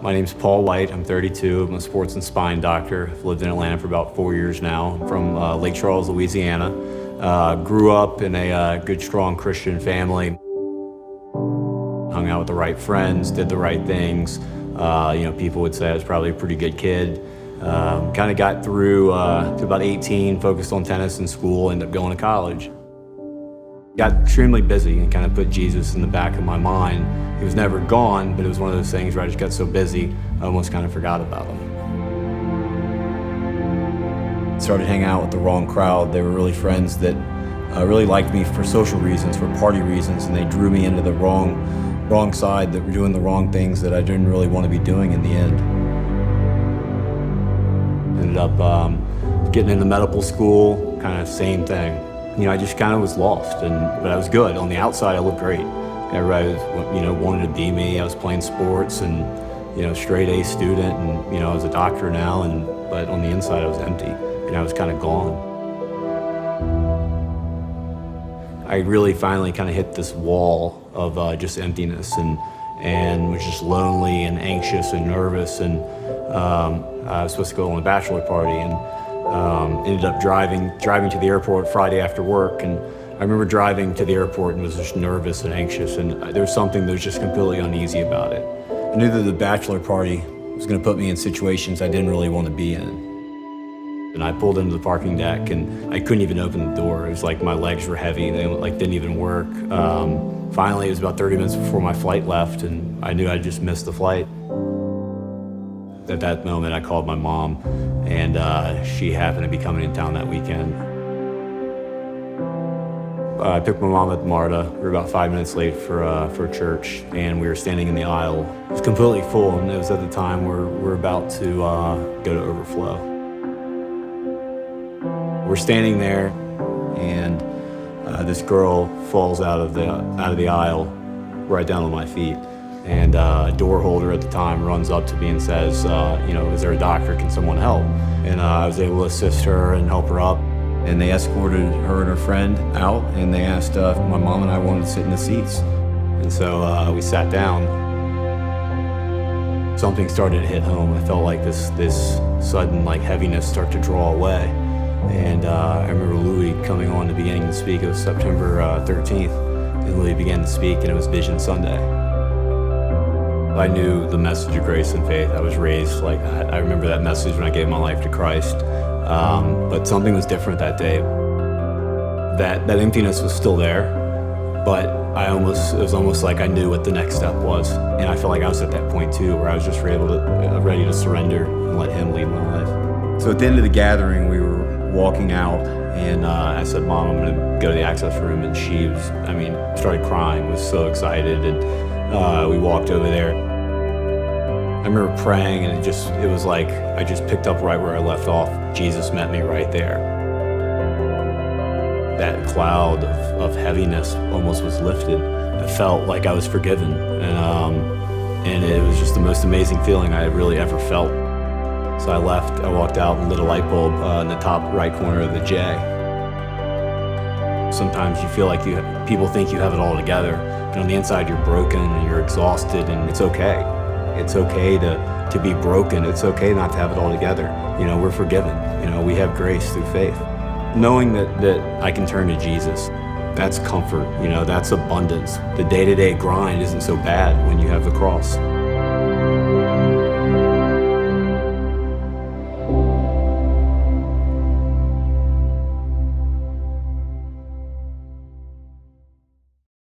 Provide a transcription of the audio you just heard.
My name's Paul White. I'm 32. I'm a sports and spine doctor. I've lived in Atlanta for about 4 years now. I'm from Lake Charles, Louisiana. Grew up in a good, strong Christian family. Hung out with the right friends, did the right things. People would say I was probably a pretty good kid. Kind of got through to about 18, focused on tennis in school, ended up going to college. Got extremely busy and kind of put Jesus in the back of my mind. He was never gone, but it was one of those things where I just got so busy, I almost kind of forgot about him. Started hanging out with the wrong crowd. They were really friends that really liked me for social reasons, for party reasons, and they drew me into the wrong side, that were doing the wrong things that I didn't really want to be doing in the end. Ended up getting into medical school, kind of same thing. I just kind of was lost, but I was good. On the outside, I looked great. Everybody was, wanted to be me. I was playing sports and, straight A student, and, I was a doctor now, but on the inside, I was empty, and I was kind of gone. I really finally kind of hit this wall of just emptiness and was just lonely and anxious and nervous, and I was supposed to go on a bachelor party, and ended up driving to the airport Friday after work, and I remember driving to the airport and was just nervous and anxious, and there was something that was just completely uneasy about it. I knew that the bachelor party was going to put me in situations I didn't really want to be in. And I pulled into the parking deck, and I couldn't even open the door. It was like my legs were heavy, they didn't even work. Finally, it was about 30 minutes before my flight left, and I knew I just missed the flight. At that moment, I called my mom, and she happened to be coming in town that weekend. I picked my mom up at MARTA. We were about 5 minutes late for church, and we were standing in the aisle. It was completely full, and it was at the time we're about to go to overflow. We're standing there, and this girl falls out of the aisle right down on my feet. And a door holder at the time runs up to me and says, is there a doctor? Can someone help? And I was able to assist her and help her up. And they escorted her and her friend out, and they asked if my mom and I wanted to sit in the seats. And so we sat down. Something started to hit home. I felt like this sudden heaviness start to draw away. And I remember Louis coming on the beginning to speak. It was September 13th. And Louis began to speak, and it was Vision Sunday. I knew the message of grace and faith. I was raised like that. I remember that message when I gave my life to Christ. But something was different that day. That emptiness was still there, but it was almost like I knew what the next step was. And I felt like I was at that point too, where I was just ready to surrender and let Him lead my life. So at the end of the gathering, we were walking out, and I said, "Mom, I'm gonna go to the access room," and she started crying, was so excited, and we walked over there. I remember praying, and it was like I just picked up right where I left off. Jesus met me right there. That cloud of heaviness almost was lifted. I felt like I was forgiven, and it was just the most amazing feeling I had really ever felt. So I left, I walked out and lit a light bulb in the top right corner of the J. Sometimes you feel like people think you have it all together, and on the inside you're broken and you're exhausted, and it's okay. It's okay to be broken. It's okay not to have it all together. We're forgiven. We have grace through faith. Knowing that I can turn to Jesus, that's comfort. That's abundance. The day-to-day grind isn't so bad when you have the cross.